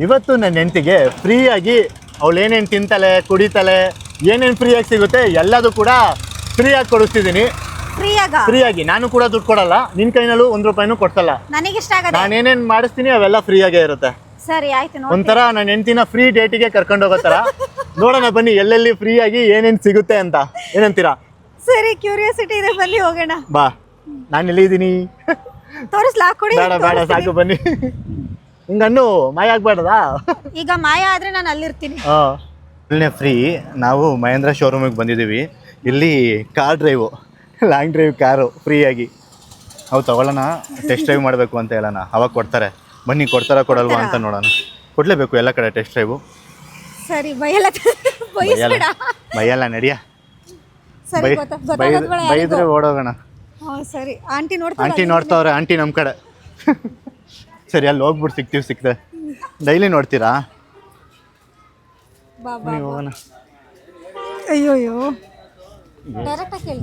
ಇವತ್ತು ನನ್ನ ಹೆಂಡತಿಗೆ ಫ್ರೀಯಾಗಿ ಅವಳು ಏನೇನು ತಿಂತಾಳೆ ಕುಡಿತಾಳೆ ಏನೇನು ಫ್ರೀಯಾಗಿ ಸಿಗುತ್ತೆ ಎಲ್ಲದೂ ಕೂಡ ಫ್ರೀಯಾಗಿ ಕೊಡಿಸ್ತಿದ್ದೀನಿ. ಫ್ರೀಯಾಗಿ ನಾನು ಕೂಡ ದುಡ್ಡು ಕೊಡಲ್ಲ, ನಿನ್ನ ಕೈನಲ್ಲೂ ₹1 ಕೊಡ್ಸಲ್ಲ. ನನಗಿಷ್ಟ ಆಗದೆ ನಾನು ಏನೇನು ಮಾಡಿಸ್ತೀನಿ ಅವೆಲ್ಲ ಫ್ರೀಯಾಗೇ ಇರುತ್ತೆ. ಸರಿ ಆಯ್ತು. ಒಂಥರ ನನ್ನ ಹೆಂಡತಿನ ಫ್ರೀ ಡೇಟಿಗೆ ಕರ್ಕೊಂಡು ಹೋಗೋ ಥರ. ನೋಡೋಣ ಬನ್ನಿ ಎಲ್ಲೆಲ್ಲಿ ಫ್ರೀಯಾಗಿ ಏನೇನು ಸಿಗುತ್ತೆ ಅಂತ. ಏನಂತೀರಾ? ಸರಿ, ಕ್ಯೂರಿಯಾಸಿಟಿ ಇದೆ, ಬನ್ನಿ ಹೋಗೋಣ. ಬಾ, ನಾನು ಎಲ್ಲಿದ್ದೀನಿ ತೋರಿಸ್ಲಾ? ಕೊಡಿ. ಬೇಡ ಸಾಕು ಬನ್ನಿ. ಹಿಂಗನ್ನು ಮಾಯ ಆಗ್ಬೇಡದಾ? ಈಗ ಮಾಯ ಆದ್ರೆ ನಾನು ಅಲ್ಲಿರ್ತೀನಿ. ಇಲ್ಲೇ ಫ್ರೀ. ನಾವು ಮಹೇಂದ್ರ ಶೋರೂಮಿಗೆ ಬಂದಿದ್ದೀವಿ. ಇಲ್ಲಿ car drive, long drive car ಫ್ರೀಯಾಗಿ. ಅವು ತಗೊಳ್ಳೋಣ, ಟೆಸ್ಟ್ ಡ್ರೈವ್ ಮಾಡಬೇಕು ಅಂತ ಹೇಳೋಣ. ಅವಾಗ ಕೊಡ್ತಾರೆ. ಬನ್ನಿ, ಕೊಡ್ತಾರಾ ಕೊಡಲ್ವಾ ಅಂತ ನೋಡೋಣ. ಕೊಡಲೇಬೇಕು ಎಲ್ಲ ಕಡೆ ಟೆಸ್ಟ್ ಡ್ರೈವು. ಸರಿ, ಬೈಯಲ್ಲ ನಡಿಯ. ಸರಿ, ಬೈದ್ರೆ ಓಡೋಗೋಣ. ಸರಿ. ಆಂಟಿ ನೋಡ್ತಾವ್ರೆ. ಆಂಟಿ ನಮ್ಮ ಕಡೆ. ಸರಿ, ಅಲ್ಲಿ ಹೋಗ್ಬಿಟ್ಟು ಸಿಕ್ತೆ. ಡೈಲಿ ನೋಡ್ತೀರಾ? ಹೋಗೋಣ. ಅಯ್ಯೋಯ್ಯೋ,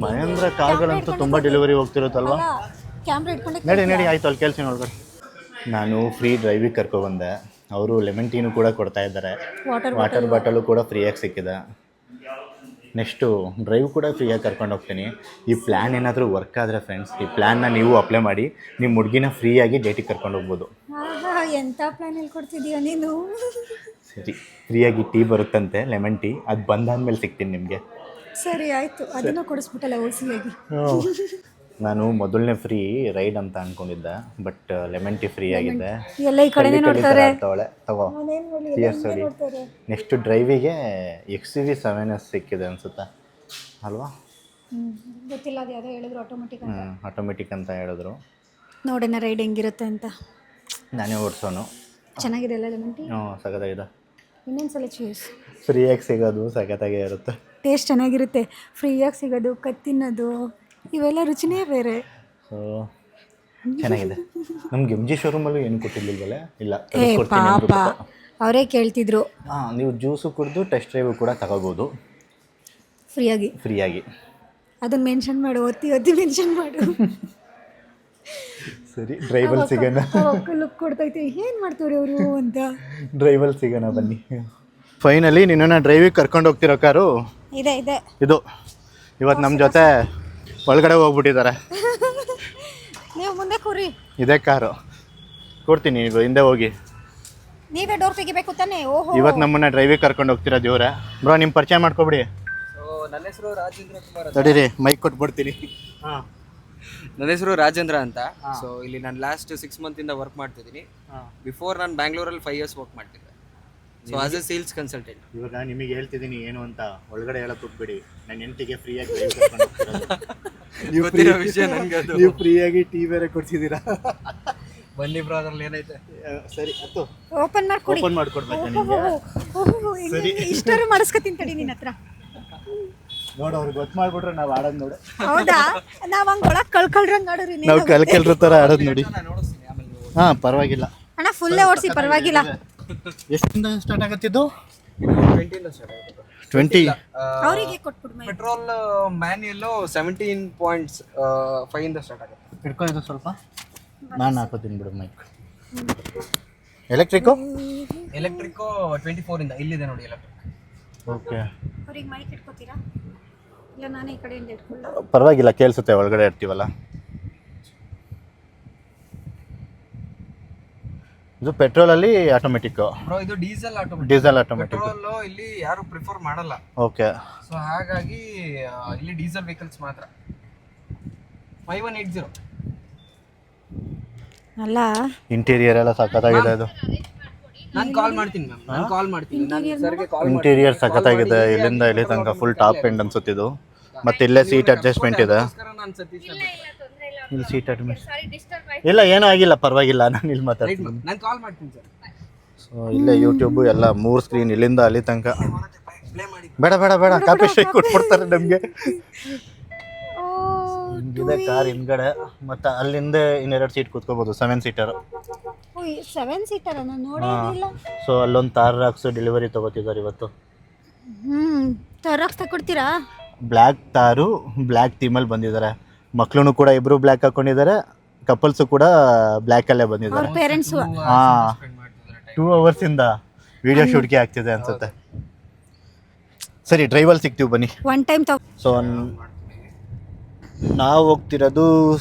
ಮಹೇಂದ್ರ ಕಾರ್ಗಳಂತೂ ತುಂಬ ಡೆಲಿವರಿ ಹೋಗ್ತಿರುತ್ತಲ್ವಾ? ನಡಿ ಆಯ್ತು, ಅಲ್ಲಿ ಕೆಲಸ ನೋಡ್ಬೇಡಿ. ನಾನು ಫ್ರೀ ಡ್ರೈವಿಗೆ ಕರ್ಕೊಬಂದೆ. ಅವರು ಲೆಮನ್ ಟೀನು ಕೂಡ ಕೊಡ್ತಾ ಇದ್ದಾರೆ. ವಾಟರ್ ಬಾಟಲು ಕೂಡ ಫ್ರೀಯಾಗಿ ಸಿಕ್ಕಿದೆ. ನೆಕ್ಸ್ಟು ಡ್ರೈವ್ ಕೂಡ ಫ್ರೀಯಾಗಿ ಕರ್ಕೊಂಡು ಹೋಗ್ತೀನಿ. ಈ ಪ್ಲ್ಯಾನ್ ಏನಾದರೂ ವರ್ಕ್ ಆದರೆ ಫ್ರೆಂಡ್ಸ್, ಈ ಪ್ಲ್ಯಾನ್ನ ನೀವು ಅಪ್ಲೈ ಮಾಡಿ ನಿಮ್ಮ ಹುಡುಗಿನ ಫ್ರೀಯಾಗಿ ಡೇಟಿಗೆ ಕರ್ಕೊಂಡು ಹೋಗ್ಬೋದು. ಎಂಥ ಪ್ಲ್ಯಾನ್ ಹೇಳ್ಕೊಡ್ತಿದ್ದೀಯ ನೀನು? ಸರಿ, ಫ್ರೀಯಾಗಿ ಟೀ ಬರುತ್ತಂತೆ, ಲೆಮನ್ ಟೀ. ಅದು ಬಂದಾದ್ಮೇಲೆ ಸಿಗ್ತೀನಿ ನಿಮಗೆ. ಸರಿ ಆಯಿತು, ಅದನ್ನು ಕೊಡಿಸ್ಬಿಟ್ಟಲ್ಲ ಓಸಿಯಾಗಿ. ನಾನು ಮೊದಲನೇ ಫ್ರೀ ರೈಡ್ ಅಂತ ಅಂದ್ಕೊಂಡಿದ್ದೆ, ಬಟ್ ಲೆಮನ್ ಟೀ ಫ್ರೀ ಆಗಿದೆ. ಎಲ್ಲ ಈ ಕಡೆನೇ ನೋಡ್ತಾರೆ. ತಗೋ. ನೆಕ್ಸ್ಟ್ ಡ್ರೈವಿಗೆ XUV 7S ಸಿಕ್ಕಿದೆ ಅನ್ಸುತ್ತೆ ಅಲ್ವಾ? ಗೊತ್ತಿಲ್ಲ, ಅದು ಯಾವುದೋ ಹೇಳಿದ್ರು ಆಟೋಮೆಟಿಕ್ ಅಂತ ಹೇಳಿದ್ರು. ನೋಡೋಣ ರೈಡ್ ಹೆಂಗಿರುತ್ತೆ ಅಂತ. ನಾನೇ ಓಡಿಸೋನು. ಚೆನ್ನಾಗಿದೆ ಅಲ್ಲ ಲೆಮನ್ ಟೀ? ಸಖತ್ತಾಗಿದೆ. ಇನ್ನೊಂದ್ಸಲ ಚೀಸ್. ಫ್ರೀಯಾಗಿ ಸಿಗೋದು ಸಖತ್ತಾಗೇ ಇರುತ್ತೆ. ಟೇಸ್ಟ್ ಚೆನ್ನಾಗಿರುತ್ತೆ. ಫ್ರೀಯಾಗಿ ಸಿಗೋದು, ಕತ್ತಿನೋದು, ಇವೆಲ್ಲ ರುಚಿನೇ ಬೇರೆ. ಸೊ ಚೆನ್ನಾಗಿದೆ. ನಮ್ಗೆ MG ಶೋರೂಮಲ್ಲೂ ಏನು ಕೊಟ್ಟಿರ್ಲಿಲ್ವಲ್ಲ? ಇಲ್ಲ, ಪಾಪ ಅವರೇ ಕೇಳ್ತಿದ್ರು. ನೀವು ಜ್ಯೂಸು ಕುಡಿದು ಟೆಸ್ಟ್ ಡ್ರೈವ್ ಕೂಡ ತಗೋಬೋದು ಫ್ರೀಯಾಗಿ. ಅದನ್ನ ಮೆನ್ಷನ್ ಮಾಡು, ಒತ್ತಿ ಮೆನ್ಷನ್ ಮಾಡು. ಸರಿ, ಡ್ರೈವಲ್ಲಿ ಸಿಗೋಣ. ಲುಕ್ ಕೊಡ್ತೈತೆ, ಏನು ಮಾಡ್ತಾರೆ ಅವರು ಅಂತ. ಡ್ರೈವಲ್ಲಿ ಸಿಗೋಣ ಬನ್ನಿ. ಫೈನಲಿ ನಿನ್ನನ್ನು ಡ್ರೈವಿಗೆ ಕರ್ಕೊಂಡು ಹೋಗ್ತಿರೋ ಕಾರು ಇದು. ಇವತ್ತು ನಮ್ಮ ಜೊತೆ ಒಳಗಡೆ ಹೋಗ್ಬಿಟ್ಟಿದ್ದಾರೆ. ನೀವು ಮುಂದೆ ಕೂರಿ. ಇದೇ ಕಾರು ಕೊಡ್ತೀನಿ, ನೀವು ಹಿಂದೆ ಹೋಗಿ. ನೀವೇ ಡೋರ್ ತೆಗಿಬೇಕು ತಾನೆ? ಓಹೋ, ಇವತ್ತು ನಮ್ಮನ್ನ ಡ್ರೈವಿಗೆ ಕರ್ಕೊಂಡು ಹೋಗ್ತಿರೋದು ಇವರೇ. ಬ್ರೋ, ನಿಮ್ಮ ಪರಿಚಯ ಮಾಡ್ಕೊಬಿಡಿ. ನನ್ನ ಹೆಸರು ರಾಜೇಂದ್ರ ಕುಮಾರ್. ತಡೀರಿ, ಮೈಕ್ ಕೊಟ್ಬಿಡ್ತೀನಿ. ನನ್ನ ಹೆಸರು ರಾಜೇಂದ್ರ ಅಂತ. ಸೊ ಇಲ್ಲಿ ನಾನು ಲಾಸ್ಟ್ 6 ಮಂತಿಂದ ವರ್ಕ್ ಮಾಡ್ತಿದ್ದೀನಿ. ಬಿಫೋರ್ ನಾನು ಬ್ಯಾಂಗ್ಳೂರಲ್ಲಿ 5 years ವರ್ಕ್ ಮಾಡ್ತಿದ್ದೆ. So as A sales consultant. ಇವಾಗ ನಿಮಗೆ ಹೇಳ್ತಿದ್ದೀನಿ ಏನು ಅಂತ ಒಳಗಡೆ ಹೇಳಕ್ ಹೋಗ್ಬೇಡಿ. ನನ್ನ ಹೆಂಡತಿಗೆ ಫ್ರೀಯಾಗಿ ಡ್ರೈವ್ ಕರ್ಕೊಂಡು ಹೋಗ್ತಿರೋದು. ವಿಷಯ ನನಗೆ ಅದು. ನೀವು ಫ್ರೀಯಾಗಿ ಟೀ ಬೇರೆ ಕೊಡ್ತಿದ್ದೀರಾ. ಬನ್ನಿ ಬ್ರೋ, ಅದ್ರಲ್ಲಿ ಏನೈತೆ? ಸರಿ, ಆಯ್ತು, ಓಪನ್ ಮಾಡ್ಕೊಡ್ಬೇಕು ನಿಮಗೆ. ಸರಿ, ಇಷ್ಟರು ಮಾಡಿಸ್ಕೊತೀನಿ ತಡಿ ನಿನ್ನ ಹತ್ರ. ನೋಡು, ಅವ್ರಿಗೆ ಗೊತ್ತು ಮಾಡ್ಬಿಟ್ರೆ ನಾವು ಆಡೋದು ನೋಡು. ಹೌದಾ? ನಾವು ಹಂಗೆ ಒಳಗೆ ಕಳ್ಕೊಳ್ರಂಗೆ ಆಡೋರಿ. ನಾವು ಕಳ್ಕೊಳ್ರ ಥರ ಆಡೋದು ನೋಡಿ. ಪರವಾಗಿಲ್ಲ ಅಣ್ಣ, ಫುಲ್ಲೇ ಓಡಿಸಿ, ಪರವಾಗಿಲ್ಲ. ಎಷ್ಟಿಂದ ಸ್ಟಾರ್ಟ್ ಆಗುತ್ತಿದ್ದು? 20 ಇಂದ ಸ್ಟಾರ್ಟ್ ಆಗುತ್ತೆ. 20 ಅವರಿಗೆ ಕೊಟ್ಬಿಡು. ಪೆಟ್ರೋಲ್ ಮ್ಯಾನ್ಯುಯಲ್ 17.5 ಇಂದ ಸ್ಟಾರ್ಟ್ ಆಗುತ್ತೆ. ಇಟ್ಕೊಂಡಿದ್ದು ಸ್ವಲ್ಪ ನಾನು ಹಾಕೋತೀನಿ ಬಿಡು ಮೈಕ್. ಎಲೆಕ್ಟ್ರಿಕ್ಕು 24 ಇಂದ ಇಲ್ಲಿದೆ ನೋಡಿ ಎಲೆಕ್ಟ್ರಿಕ್. ಓಕೆ, ಅವ್ರಿಗೆ ಮೈಕ್ ಇಟ್ಕೋತೀರಾ? ಇಲ್ಲ ನಾನೇ ಈ ಕಡೆಯಿಂದ ಇಟ್ಕೊಳ್ಳ? ಪರವಾಗಿಲ್ಲ, ಕೇಳಿಸುತ್ತೆ ಒಳಗಡೆ ಇರ್ತೀವಲ್ಲ. ಇದು ಪೆಟ್ರೋಲಲ್ಲಿ ಆಟೋಮೆಟಿಕ್. ಬ್ರೋ, ಇದು ಡೀಸೆಲ್ ಆಟೋಮೆಟಿಕ್. ಪೆಟ್ರೋಲ್ ಇಲ್ಲಿ ಯಾರು ಪ್ರಿಫರ್ ಮಾಡಲ್ಲ. ಓಕೆ, ಸೊ ಹಾಗಾಗಿ ಇಲ್ಲಿ ಡೀಸೆಲ್ ವೆಹಿಕಲ್ಸ್ ಮಾತ್ರ. 5180 ಅಲ್ಲ, ಇಂಟೀರಿಯರ್ ಎಲ್ಲ ಸಖತ್ತಾಗಿದೆ. ಇದು ನಾನು ಕಾಲ್ ಮಾಡ್ತೀನಿ ಮ್ಯಾಮ್, ನಾನು ಕಾಲ್ ಮಾಡ್ತೀನಿ. ನಾನು ಸರ್ಗೆ ಕಾಲ್ ಮಾಡ್ತೀನಿ. ಇಂಟೀರಿಯರ್ ಸಖತ್ತಾಗಿದೆ. ಇಲ್ಲಿಂದ ಇಲ್ಲಿ ತನಕ ಫುಲ್ ಟಾಪ್ ಎಂಡ್ ಅನ್ಸುತ್ತಿದ್ದು. ಮತ್ತೆ ಇಲ್ಲೇ ಸೀಟ್ ಅಡ್ಜಸ್ಟ್ಮೆಂಟ್ ಇದೆ. ನಾನು ಸತೀಶ್ ಇಲ್ಲಿ ಸೀಟ್ ಇಲ್ಲ, ಏನೂ ಆಗಿಲ್ಲ, ಪರವಾಗಿಲ್ಲ. ನಾನು ಇಲ್ಲಿ ಮಾತಾಡ್ತೀನಿ. ನಾನು ಕಾಲ್ ಮಾಡ್ತೀನಿ ಸರ್. ಸೊ ಇಲ್ಲೇ ಯೂಟ್ಯೂಬು ಎಲ್ಲ 3 ಸ್ಕ್ರೀನ್ ಇಲ್ಲಿಂದ ಅಲ್ಲಿ ತನಕ. ಬೇಡ ಕಾಪಿ ಸ್ಟ್ರೈಕ್ ಕೊಟ್ಬಿಡ್ತಾರೆ ನಮಗೆ. ಇದೆ ಕಾರ್ ಹಿಂದ್ಗಡೆ, ಮತ್ತು ಅಲ್ಲಿಂದ ಇನ್ನೆರಡು ಸೀಟ್ ಕೂತ್ಕೋಬೋದು. 7 ಸೀಟರ್. 7 ಸೀಟರ್ ನಾನು ನೋಡಿಲ್ಲ. ಸೊ ಅಲ್ಲೊಂದು ತಾರ್ ರಾಕ್ಸ್ ಡೆಲಿವರಿ ತಗೋತಿದ್ದಾರೆ ಇವತ್ತು. ತಾರ್ ರಾಕ್ಸ್ ತಗೊಡ್ತೀರಾ? ಬ್ಲ್ಯಾಕ್ ತಾರು, ಬ್ಲ್ಯಾಕ್ ಥೀಮಲ್ಲಿ ಬಂದಿದ್ದಾರೆ. ಮಕ್ಕಳು ಕೂಡ ಇಬ್ರು ಬ್ಲ್ಯಾಕ್ ಹಾಕೊಂಡಿದ್ದಾರೆ. ಕಪಲ್ಸು ಕೂಡ ಬ್ಲ್ಯಾಕ್ ಅಲ್ಲೇ ಬಂದಿದ್ದಾರೆ. ಪೇರೆಂಟ್ಸ್ 2 ಅವರ್ಸಿಂದ ವಿಡಿಯೋ ಶೂಟ್ಗೆ ಆಗ್ತಿದೆ ಅನ್ಸುತ್ತೆ. ಸರಿ ಡ್ರೈವಲ್ಲಿ ಸಿಗ್ತೀವಿ ಬನ್ನಿ. ಒನ್ ಟೈಮ್ ಸೊ ನಾವು ಹೋಗ್ತಿರೋದು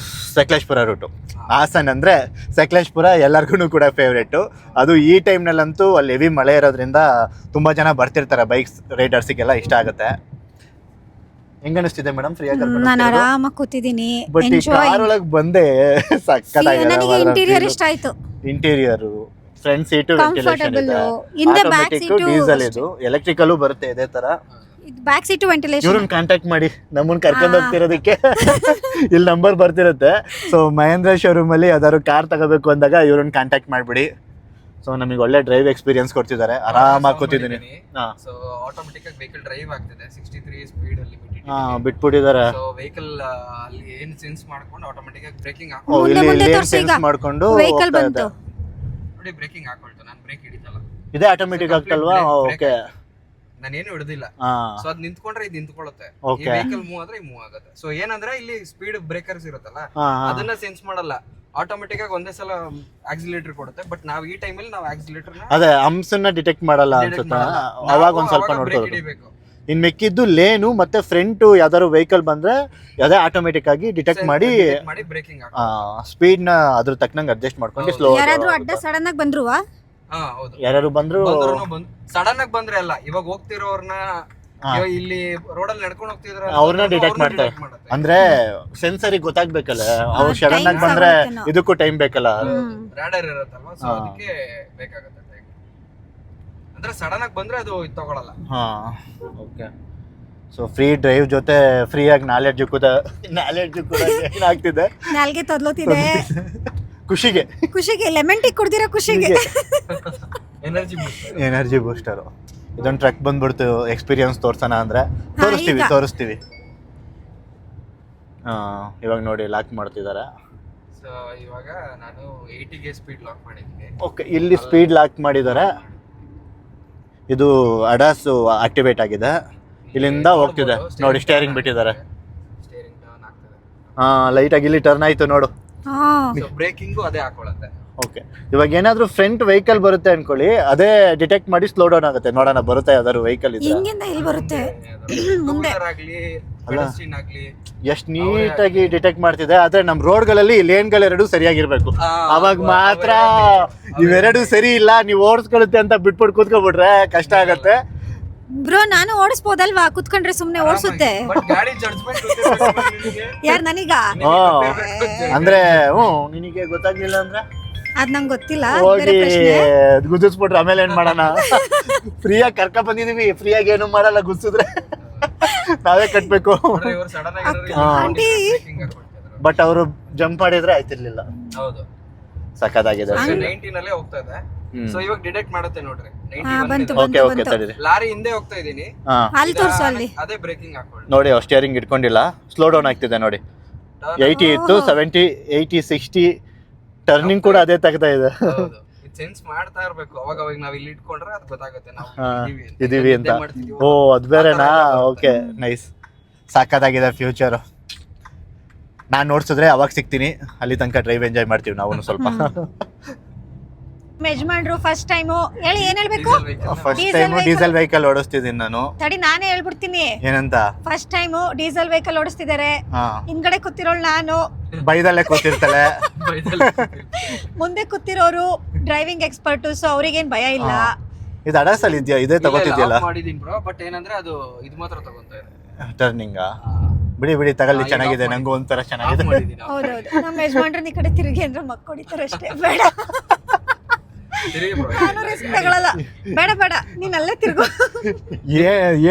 ಸಕಲೇಶ್ಪುರ ರೂಟು. ಹಾಸನ್ ಅಂದರೆ ಸಕಲೇಶ್ಪುರ ಎಲ್ಲರಿಗೂ ಕೂಡ ಫೇವ್ರೇಟು. ಅದು ಈ ಟೈಮ್ನಲ್ಲಂತೂ ಅಲ್ಲಿ ಹೆವಿ ಮಳೆ ಇರೋದ್ರಿಂದ ತುಂಬ ಜನ ಬರ್ತಿರ್ತಾರೆ, ಬೈಕ್ಸ್ ರೈಡರ್ಸಿಗೆಲ್ಲ ಇಷ್ಟ ಆಗುತ್ತೆ. ಹೆಂಗ ಅನಿಸ್ತಿದೆ ಮೇಡಮ್ ಫ್ರೀಯಾಗಿ? ನಾನು ಆರಾಮಾಗಿ ಕೂತಿದ್ದೀನಿ. ಬಟ್ ಈ ಕಾರ್ ಒಳಗೆ ಬಂದೆ ನನಗೆ ಇಂಟೀರಿಯರ್ ಇಷ್ಟ ಆಯ್ತು. ಇಂಟೀರಿಯರು, ಫ್ರಂಟ್ ಸೀಟು ವೆಂಟಿಲೇಷನ್ ಇದೆ, ಹಿಂದೆ ಬ್ಯಾಕ್ ಆಟೋಮೆಟಿಕ್, ಸೀಟು ಡೀಸೆಲ್, ಇದು ಎಲೆಕ್ಟ್ರಿಕಲ್ಲೂ ಬರುತ್ತೆ ಇದೇ ತರ. Back seat ventilation. ಇವ್ರನ್ನ ಕಾಂಟ್ಯಾಕ್ಟ್ ಮಾಡಿ ನಮ್ಮನ್ನ ಕರ್ಕೊಂಡು ಹೋಗ್ತಿರೋದಕ್ಕೆ ಇಲ್ಲಿ ನಂಬರ್ ಬರ್ತಿರುತ್ತೆ. ಸೊ ಮಹೇಂದ್ರ ಶೋರೂಮ್ ಅಲ್ಲಿ ಯಾವ್ದಾದ್ರು ಕಾರ್ ತಗೋಬೇಕು ಅಂದಾಗ ಇವ್ರನ್ನ ಕಾಂಟ್ಯಾಕ್ಟ್ ಮಾಡ್ಬಿಡಿ. ಸೊ ನಮಗೆ ಒಳ್ಳೆ ಡ್ರೈವ್ ಎಕ್ಸ್ಪೀರಿಯನ್ಸ್ ಕೊಡ್ತಿದ್ದಾರೆ, ಆರಾಮಾಗಿ ಕೂತಿದ್ದೀನಿ. ಸೊ ಆಟೋಮೆಟಿಕ್ ಆಗಿ ವೆಹಿಕಲ್ ಡ್ರೈವ್ ಆಗ್ತಿದೆ, 63 ಸ್ಪೀಡ್ ಅಲ್ಲಿ ಬಿಟ್ಬಿಟ್ಟಿದ್ದಾರೆ. ಸೊ ವೆಹಿಕಲ್ ಅಲ್ಲಿ ಏನ್ ಸೆನ್ಸ್ ಮಾಡ್ಕೊಂಡು ಆಟೋಮೆಟಿಕ್ ಆಗಿ ಬ್ರೇಕಿಂಗ್ ಇಲ್ಲಿ ಸೆನ್ಸ್ ಮಾಡ್ಕೊಂಡು ವೆಹಿಕಲ್ ಬಂತು ನೋಡಿ, ಬ್ರೇಕಿಂಗ್ ಹಾಕೊಳ್ತು. ನಾನು ಬ್ರೇಕ್ ಹಿಡಿತಲ್ಲ, ಇದೇ ಆಟೋಮೆಟಿಕ್ ಆಗ್ತಲ್ವಾ? ಓಕೆ, ನಾನೇನು ಹಿಡಿದಿಲ್ಲ. ಸೊ ಅದ್ ನಿಂತ್ಕೊಂಡ್ರೆ ಇದು ನಿಂತ್ಕೊಳ್ಳುತ್ತೆ, ಈ ವೆಹಿಕಲ್ ಮೂವ್ ಆದ್ರೆ ಮೂವ್ ಆಗುತ್ತೆ. ಸೊ ಏನಂದ್ರೆ ಇಲ್ಲಿ ಸ್ಪೀಡ್ ಬ್ರೇಕರ್ಸ್ ಇರುತ್ತಲ್ಲ, ಅದನ್ನ ಸೆನ್ಸ್ ಮಾಡಲ್ಲ, ಆಟೋಮೆಟಿಕ್ ಆಗಿ ಒಂದೇ ಸಲ ಆಕ್ಸಿಲೇಟರ್ ಕೊಡುತ್ತೆ. ಬಟ್ ನಾವು ಈ ಟೈಮಲ್ಲಿ ನಾವು ಆಕ್ಸಿಲೇಟರ್ ಅದೇ ಹಂಸನ್ನ ಡಿಟೆಕ್ಟ್ ಮಾಡಲ್ಲ ಅನ್ಸುತ್ತಾ, ಅವಾಗ ಒಂದ್ ಸ್ವಲ್ಪ ನೋಡ್ಕೋಬೇಕು. ಇನ್ ಮೆಕ್ಕಿದ್ದು ಲೇನು ಮತ್ತೆ ಫ್ರಂಟ್ ಯಾವ್ದಾದ್ರು ವೆಹಿಕಲ್ ಬಂದ್ರೆ ಅದೇ ಆಟೋಮೆಟಿಕ್ ಆಗಿ ಡಿಟೆಕ್ಟ್ ಮಾಡಿ ಬ್ರೇಕಿಂಗ್ ಸ್ಪೀಡ್ ನ ಅದ್ರ ತಕ್ಕನಂಗೆ ಅಡ್ಜಸ್ಟ್ ಮಾಡ್ಕೊಂಡು ಸ್ಲೋ. ಯಾರಾದ್ರೂ ಅಡ್ಡ ಸಡನ್ ಆಗಿ ಬಂದ್ರುವಾ? ಯಾರು ಬಂದ್ರು ಸಡನ್ ಆಗಿ ಬಂದ್ರೆ ಅಲ್ಲ, ಇವಾಗ ಹೋಗ್ತಿರೋರ್ನ ಇಲ್ಲಿ ರೋಡಲ್ಲಿ ನಡ್ಕೊಂಡು ಹೋಗ್ತಿದ್ರ ಅವ್ರನ್ನ ಡಿಟೆಕ್ಟ್ ಮಾಡ್ತಾರೆ. ಅಂದ್ರೆ ಸೆನ್ಸರಿಗೆ ಗೊತ್ತಾಗ್ಬೇಕಲ್ಲ, ಅವ್ರು ಸಡನ್ ಆಗಿ ಬಂದ್ರೆ ಇದಕ್ಕೂ ಟೈಮ್ ಬೇಕಲ್ಲ, ರಾಡರ್ ಇರುತ್ತಲ್ವಾ, ಸೊ ಅದಕ್ಕೆ ಬೇಕಾಗುತ್ತೆ ಟೈಮ್. ಅಂದ್ರೆ ಸಡನ್ ಆಗಿ ಬಂದ್ರೆ ಅದು ತಗೊಳಲ್ಲ. ಓಕೆ. ಸೊ ಫ್ರೀ ಡ್ರೈವ್ ಜೊತೆ ಫ್ರೀ ಆಗಿ ನಾಲೆಡ್ಜ್ ಕೂಡ ಏನಾಗ್ತಿದೆ, ನಾಲ್ಗೆ ತೊದ್ಲುತ್ತಿದೆ ಖುಷಿಗೆ ಲೆಮನ್ ಟೀ ಕುಡ್ದಿರೋ ಖುಷಿಗೆ. Energy booster. ಇದೊಂದು ಟ್ರಕ್ ಬಂದ್ಬಿಡ್ತು, ಎಕ್ಸ್ಪೀರಿಯನ್ಸ್ ತೋರ್ಸೋಣ ಅಂದ್ರೆ ತೋರಿಸ್ತೀವಿ. ಇವಾಗ ನೋಡಿ ಲಾಕ್ ಮಾಡ್ತಿದ್ದಾರೆ. ಸೊ ಇವಾಗ ನಾನು 80ಗೆ ಸ್ಪೀಡ್ ಲಾಕ್ ಮಾಡಿದ್ದೀನಿ. ಓಕೆ, ಇಲ್ಲಿ ಸ್ಪೀಡ್ ಲಾಕ್ ಮಾಡಿದ್ದಾರೆ. ಇದು ಅಡಾಸ್ ಆಕ್ಟಿವೇಟ್ ಆಗಿದೆ, ಇಲ್ಲಿಂದ ಹೋಗ್ತಿದೆ ನೋಡಿ. ಸ್ಟೇರಿಂಗ್ ಬಿಟ್ಟಿದ್ದಾರೆ, ಸ್ಟೇರಿಂಗ್ ಟರ್ನ್ ಆಗ್ತಿದೆ. ಲೈಟ್ ಆಗಿ ಇಲ್ಲಿ ಟರ್ನ್ ಆಯ್ತು ನೋಡು. ಸೊ ಬ್ರೇಕಿಂಗು ಅದೇ ಹಾಕೊಳ್ಳುತ್ತೆ. ಓಕೆ, ಇವಾಗ ಏನಾದ್ರೂ ಫ್ರಂಟ್ ವೆಹಿಕಲ್ ಬರುತ್ತೆ ಅನ್ಕೊಳ್ಳಿ, ಅದೇ ಡಿಟೆಕ್ಟ್ ಮಾಡಿ ಸ್ಲೋ ಡೌನ್ ಆಗುತ್ತೆ. ನೋಡೋಣ ಬರುತ್ತೆ ಯಾವ್ದಾದ್ರು ವೆಹಿಕಲ್ ಇದೆ. ಹಿಂಗಿಂದ ಇಲ್ಲಿ ಬರುತ್ತೆ ಮುಂದೆ ಆಗ್ಲಿ ಪೆಡೆಸ್ಟ್ರಿಯನ್ ಆಗ್ಲಿ ಎಷ್ಟು ನೀಟಾಗಿ ಡಿಟೆಕ್ಟ್ ಮಾಡ್ತಿದೆ. ಆದ್ರೆ ನಮ್ ರೋಡ್ಗಳಲ್ಲಿ ಲೇನ್ಗಳೆರಡು ಸರಿಯಾಗಿರ್ಬೇಕು, ಅವಾಗ ಮಾತ್ರ. ಇವೆರಡು ಸರಿ ಇಲ್ಲ, ನೀವು ಓಡಿಸ್ಕೊಳುತ್ತೆ ಅಂತ ಬಿಟ್ಬಿಟ್ಟು ಕೂತ್ಕೊಬಿಟ್ರೆ ಕಷ್ಟ ಆಗತ್ತೆ. ಬ್ರೋ ನಾನು ಓಡಿಸ್ಬೋದಲ್ವಾ, ಕುತ್ಕೊಂಡ್ರೆ ಸುಮ್ನೆ ಓಡಿಸುತ್ತೆ. ಗಾಡಿ ಜಡ್ಜ್ಮೆಂಟ್ ಯಾರು ನನೀಗ? ಅಂದ್ರೆ ನಿನಗೆ ಗೊತ್ತಾಗ್ಲಿಲ್ಲ ಅಂದ್ರೆ ಅದ್ ನಂಗೆ ಗೊತ್ತಿಲ್ಲ. ಹೋಗಿ ಗುದ್ದಿಸ್ಬಿಟ್ರೆ ಆಮೇಲೆ ಏನ್ ಮಾಡೋಣ? ಫ್ರೀಯಾಗಿ ಕರ್ಕ ಬಂದಿದೀವಿ, ಫ್ರೀಯಾಗಿ ಏನು ಮಾಡಲ್ಲ, ಗುದ್ಸಿದ್ರೆ ನಾವೇ ಕಟ್ಬೇಕು. ಬಟ್ ಅವರು ಜಂಪ್ ಮಾಡಿದ್ರೆ ಆಯ್ತಿರ್ಲಿಲ್ಲ. ಹೌದು, ಸಖತ್ತಾಗಿದೆ. 19 ಅಲ್ಲೇ ಹೋಗ್ತಾ ಇದೆ. ಸೊ ಇವಾಗ ಡಿಟೆಕ್ಟ್ ಮಾಡುತ್ತೆ ನೋಡ್ರಿ. ಲಾರಿ ಹಿಂದೆ ಹೋಗ್ತಾ ಇದೀನಿ, ಅಲ್ಲಿ ತೋರ್ಸು, ಅಲ್ಲಿ ಅದೇ ಬ್ರೇಕಿಂಗ್ ಹಾಕೊಳ್ಳಿ ನೋಡಿ. ಸ್ಟೇರಿಂಗ್ ಇಟ್ಕೊಂಡಿಲ್ಲ, ಸ್ಲೋ ಡೌನ್ ಆಗ್ತಿದೆ ನೋಡಿ. 80 ಇತ್ತು, 70, 80, 60 ಟರ್ನಿಂಗ್ ಕೂಡ ಅದೇ ತಗ್ತಾ ಇದೆ. ಸೆನ್ಸ್ ಮಾಡ್ತಾ ಇರ್ಬೇಕು, ಅವಾಗ ನಾವ್ ಇಲ್ಲಿ ಇಟ್ಕೊಂಡ್ರೆ ಅದು ಗೊತ್ತಾಗುತ್ತೆ ನಾವು ಇದೀವಿ ಅಂತ. ಓ ಅದ್ ಬೇರೆನಾ? ಓಕೆ, ನೈಸ್, ಸಾಕತ್ತಾಗಿದೆ ಫ್ಯೂಚರ್. ನಾನ್ ನೋಡ್ಸಿದ್ರೆ ಅವಾಗ ಸಿಗ್ತೀನಿ, ಅಲ್ಲಿ ತನಕ ಡ್ರೈವ್ ಎಂಜಾಯ್ ಮಾಡ್ತೀವಿ ನಾವು ಸ್ವಲ್ಪ. ಯಜಮಾನ್ರು ಫಸ್ಟ್ ಟೈಮು ಹೇಳಿ, ಏನ್ ಹೇಳ್ಬೇಕು? ಫಸ್ಟ್ ಟೈಮ್ ಡೀಸೆಲ್ ವೆಹಿಕಲ್ ಓಡಿಸ್ತಿದ್ದೀನಿ ನಾನು. ತಡಿ ನಾನೇ ಹೇಳ್ಬಿಡ್ತೀನಿ ಏನಂತ. ಫಸ್ಟ್ ಟೈಮು ಡೀಸೆಲ್ ವೆಹಿಕಲ್ ಓಡಿಸ್ತಿದ್ದಾರೆ, ಹಿಂದ್ಗಡೆ ಕೂತಿರೋಳು ನಾನು, ಬೈದಲ್ಲೇ ಕೂತಿರ್ತಾಳೆ. ಮುಂದೆ ಕೂತಿರೋರು ಡ್ರೈವಿಂಗ್ ಎಕ್ಸ್ಪರ್ಟ್, ಸೊ ಅವ್ರಿಗೇನ್ ಭಯ ಇಲ್ಲ. ಇದು ಅಡಾಸಲ್ಲಿ ಇದೆಯಾ? ಇದೇ ತಗೋತಿದ್ಯಲ್ಲ? ಮಾಡಿದೀನಿ ಬ್ರೋ, ಬಟ್ ಏನಂದ್ರೆ ಅದು ಇದು ಮಾತ್ರ ತಗೊಂತಾ ಇದೆ, ಟರ್ನಿಂಗ್. ಬಿಡಿ ಚೆನ್ನಾಗಿದೆ, ನಂಗೂ ಒಂಥರ ಚೆನ್ನಾಗಿದೆ. ಹೌದೌದು, ನಮ್ಮ ಯಜಮಾನ್ರನ್ನ ಈ ಕಡೆ ತಿರುಗಿ ಅಂದ್ರೆ ಮಕ್ಕ ಹೊಡಿತಾರೆ ಅಷ್ಟೇ. ಬೇಡ, ನಾನು ರಿಸ್ಕ್ ತಗೊಳಲ್ಲ. ಬೇಡ ನೀನ್ ಅಲ್ಲೇ ತಿರುಗು.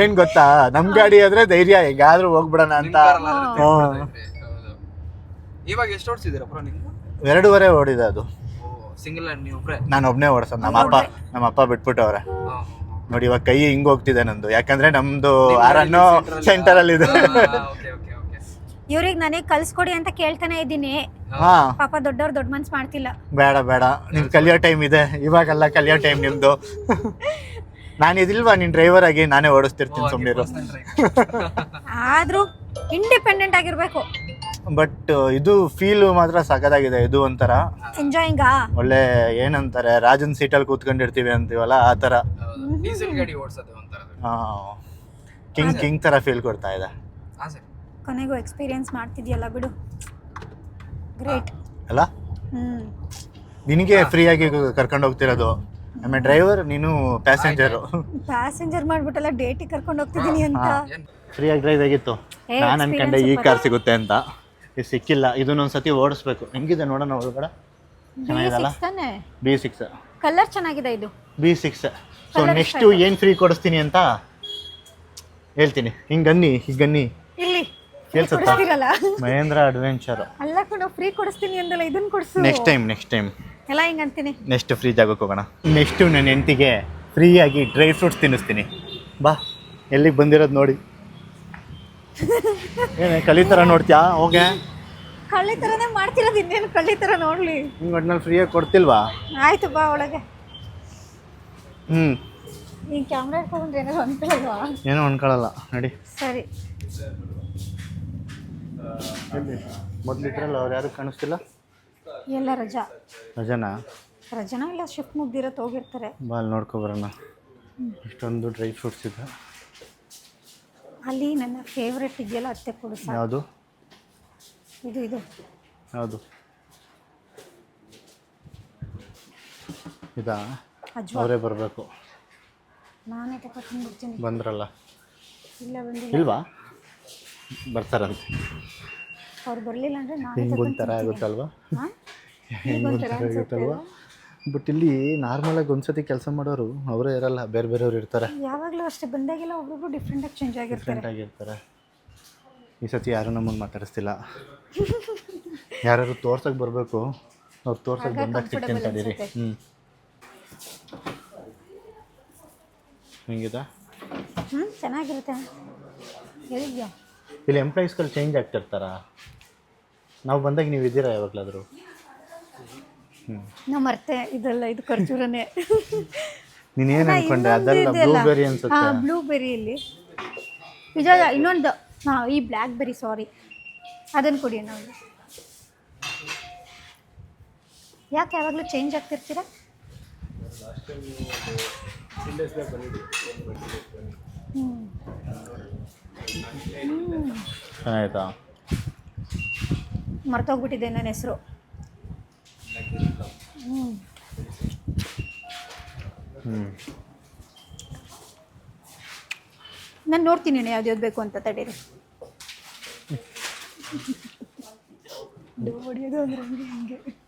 ಏನ್ ಗೊತ್ತಾ, ನಮ್ ಗಾಡಿ ಆದ್ರೆ ಧೈರ್ಯ ಹೆಂಗಾದ್ರೂ ಹೋಗ್ಬಿಡೋಣ ಅಂತ. ಇವಾಗ ಎಷ್ಟು ಓಡಿಸಿದಿರ ಬ್ರೋ ನೀವು? 2.5 ಓಡಿದೆ ಅದು. ಸಿಂಗಲ್ ನೀವು ಒಬ್ರೇ? ನಾನು ಒಬ್ನೇ ಓಡಿಸೋದು, ನಮ್ಮ ಅಪ್ಪ ಬಿಟ್ಬಿಟ್ಟವ್ರೆ ನೋಡಿ. ಇವಾಗ ಕೈ ಹಿಂಗ್ ಹೋಗ್ತಿದೆ ನಂದು, ಯಾಕಂದ್ರೆ ನಮ್ದು ಆರನ್ನು ಸೆಂಟರ್ ಅಲ್ಲಿ ಇದೆ. ಇವ್ರಿಗೆ ನನಗೆ ಕಲ್ಸ್ಕೊಡಿ ಅಂತ ಕೇಳ್ತಾನೆ ಇದ್ದೀನಿ. ಪಾಪ ದೊಡ್ಡವ್ರು ದೊಡ್ಡ ಮನ್ಸ್ ಮಾಡ್ತಿಲ್ಲ. ಬೇಡ, ನಿಮ್ ಕಲಿಯೋ ಟೈಮ್ ಇದೆ, ಇವಾಗೆಲ್ಲ ಕಲಿಯೋ ಟೈಮ್ ನಿಮ್ದು. ನಾನು ಇದಿಲ್ವಾ ನಿನ್ ಡ್ರೈವರ್ ಆಗಿ ನಾನೇ ಓಡಿಸ್ತಿರ್ತೀನಿ, ಸುಮ್ಮನಿರು. ಆದ್ರೂ ಇಂಡಿಪೆಂಡೆಂಟ್ ಆಗಿರ್ಬೇಕು. ಬಟ್ ಇದು ಫೀಲು ಮಾತ್ರ ಸಖತ್ತಾಗಿದೆ. ಇದು ಒಂಥರ ಎಂಜಾಯಿಂಗಾ? ಒಳ್ಳೆ ಏನಂತಾರೆ ರಾಜನ್ ಸೀಟಲ್ಲಿ ಕೂತ್ಕೊಂಡಿರ್ತೀವಿ ಅಂತೀವಲ್ಲ ಆ ಥರ. ಡೀಸೆಲ್ ಗಾಡಿ ಓಡಿಸೋದು ಒಂಥರ. ಕಿಂಗ್ ಥರ ಫೀಲ್ ಕೊಡ್ತಾ ಇದೆ. ಕೊನೆಗೂ ಎಕ್ಸ್ಪೀರಿಯನ್ಸ್ ಮಾಡ್ತಿದ್ಯಲ್ಲ ಬಿಡು, ಗ್ರೇಟ್ ಅಲ್ಲ. ನಿನಗೆ ಫ್ರೀಯಾಗಿ ಕರ್ಕೊಂಡು ಹೋಗ್ತಿರೋದು, ಆಮೇಲೆ ಡ್ರೈವರ್, ನೀನು ಪ್ಯಾಸೆಂಜರು. ಪ್ಯಾಸೆಂಜರ್ ಮಾಡ್ಬಿಟ್ಟಲ್ಲ ಡೇಟಿಗೆ ಕರ್ಕೊಂಡು ಹೋಗ್ತಿದ್ದೀನಿ ಅಂತ. ಫ್ರೀಯಾಗಿ ಡ್ರೈವ್ ಆಗಿತ್ತು. ನಾನು ಅನ್ಕೊಂಡೆ ಈ ಕಾರ್ ಸಿಗುತ್ತೆ ಅಂತ, ಇದು ಸಿಕ್ಕಿಲ್ಲ. ಇದನ್ನೊಂದ್ಸತಿ ಓಡಿಸ್ಬೇಕು. ಹೆಂಗಿದೆ ನೋಡೋಣ ಒಳಗಡೆ. ಚೆನ್ನಾಗಿದಲ್ಲ? B6 ಕಲರ್ ಚೆನ್ನಾಗಿದೆ ಇದು. B6. ಸೊ ನೆಕ್ಸ್ಟು ಏನು ಫ್ರೀ ಕೊಡಿಸ್ತೀನಿ ಅಂತ ಹೇಳ್ತೀನಿ. ಹಿಂಗನ್ನಿ ಇಲ್ಲಿ ಕೇಳ್ಸುತ್ತಾ? ಮಹೇಂದ್ರ ಅಡ್ವೆಂಚರ್ ಅಲ್ಲ ಕಣೋ, ಫ್ರೀ ಕೊಡಿಸ್ತೀನಿ ಅಂದಲ್ಲ, ಇದನ್ನ ಕೊಡಿಸು. ನೆಕ್ಸ್ಟ್ ಟೈಮ್ ಎಲ್ಲ ಹಿಂಗೆ ಅಂತೀನಿ. ನೆಕ್ಸ್ಟ್ ಫ್ರೀ ಜಾಗಕ್ಕೆ ಹೋಗೋಣ. ನೆಕ್ಸ್ಟು ನನ್ನ ಹೆಂಡತಿಗೆ ಫ್ರೀಯಾಗಿ ಡ್ರೈ ಫ್ರೂಟ್ಸ್ ತಿನ್ನಿಸ್ತೀನಿ. ಬಾ, ಎಲ್ಲಿಗೆ ಬಂದಿರೋದು ನೋಡಿ. ಏನೇ ಕಲಿ ಥರ ನೋಡ್ತೀಯಾ? ಹೋಗೆ ಕಳ್ಳಿ ಥರನೇ ಮಾಡ್ತಿರೋದು, ಇನ್ನೇನು ಕಳ್ಳಿ ಥರ ನೋಡಲಿ. ಹಿಂಗೆ ಒಟ್ನಲ್ಲಿ ಫ್ರೀಯಾಗಿ ಕೊಡ್ತಿಲ್ವಾ? ಆಯ್ತು ಬಾ ಒಳಗೆ. ಈ ಕ್ಯಾಮ್ರಾ ಇಟ್ಕೊಂಡ್ರೆ ಏನಾದ್ರು ಅನ್ಕೊಳ್ಳಲ್ವಾ? ಏನೂ ಅನ್ಕೊಳ್ಳಲ್ಲ ನಡಿ. ಸರಿ. ಮೊದಲಿದ್ರಲ್ಲ ಅವ್ರು ಯಾರು ಕಾಣಿಸ್ತಿಲ್ಲ. ಎಲ್ಲ ರಜನಾ ಇಲ್ಲ, ಶಿಫ್ಟ್ ಮುಗ್ದಿರತ್ತೆ, ಹೋಗಿರ್ತಾರೆ. ಬಾ ಅಲ್ಲಿ ನೋಡ್ಕೊಬರೋಣ. ಇಷ್ಟೊಂದು ಡ್ರೈ ಫ್ರೂಟ್ಸ್ ಇದೆ. ಅಲ್ಲಿ ನನ್ನ ಫೇವ್ರೆಟ್ ಇದೆಯಲ್ಲ, ಅತ್ತೆ ಕೊಡು. ಯಾವುದು? ಇದು ಯಾವುದು? ಇದಾ? ಅವರೇ ಬರಬೇಕು. ನಾನೇ ತಗೊಂಡು ಬರ್ತೀನಿ. ಬಂದ್ರಲ್ಲ? ಇಲ್ಲ ಬಂದಿಲ್ಲ. ಇಲ್ವಾ? ಬರ್ತಾರಂತೆ. ಅವ್ರು ಬರಲಿಲ್ಲ ಅಂದರೆ ನಾನು ಹಿಂಗೊಂಥರ ಆಗುತ್ತಲ್ವಾ? ಹಿಂಗೊಂಥರ ಆಗುತ್ತಲ್ವಾ? ಬಟ್ ಇಲ್ಲಿ ನಾರ್ಮಲಾಗಿ ಒಂದ್ಸತಿ ಕೆಲಸ ಮಾಡೋರು ಅವರೇ ಇರಲ್ಲ, ಬೇರೆ ಬೇರೆಯವ್ರು ಇರ್ತಾರೆ. ಯಾವಾಗಲೂ ಅಷ್ಟೇ, ಬಂದಾಗೆಲ್ಲ ಒಬ್ಬೊಬ್ರು ಡಿಫ್ರೆಂಟಾಗಿ ಚೇಂಜ್ ಆಗಿರ್ತಾರೆ. ಈ ಸತಿ ಯಾರು ನಮ್ಮನ್ನು ಮಾತಾಡಿಸ್ತಿಲ್ಲ. ಯಾರು ತೋರ್ಸಕ್ಕೆ ಬರಬೇಕು, ಅವ್ರು ತೋರ್ಸಕ್ಕೆ ಬಂದಾಗ ಸಿಗ್ತೀನಿ ತಡೀರಿ. ಹೆಂಗಿದೆ? ಚೆನ್ನಾಗಿರುತ್ತೆ. ಹೇಳಿದ್ಯಾ? ಇಲ್ಲಿ ಎಂಪ್ಲಾಯೀಸ್ಗಳು ಚೇಂಜ್ ಆಗ್ತಿರ್ತಾರ. ನಾವು ಬಂದಾಗ ನೀವು ಇದ್ದೀರಾ ಯಾವಾಗಲಾದರೂ? ನಾವು ಮರ್ತೆ, ಇದೆಲ್ಲ ಇದು ಖರ್ಜೂರನೇ. ನೀನೇನು ಅನ್ಕೊಂಡೆ? ಅದೆಲ್ಲ ಬ್ಲೂಬೆರಿ ಅನ್ಸುತ್ತೆ. ಬ್ಲೂಬೆರಿಯಲ್ಲಿ ನಿಜ. ಇನ್ನೊಂದು ಈ ಬ್ಲ್ಯಾಕ್ ಬೆರಿ, ಸಾರಿ, ಅದನ್ನು ಕೊಡಿ. ನಾವು ಯಾಕೆ ಯಾವಾಗಲೂ ಚೇಂಜ್ ಆಗ್ತಿರ್ತೀರಾ? ಆಯ್ತಾ? ಮರ್ತೋಗ್ಬಿಟ್ಟಿದೆ ನನ್ನ ಹೆಸರು. ನಾನು ನೋಡ್ತೀನಿ ಯಾವ್ದು ಬೇಕು ಅಂತ. ತಡೀರಿ.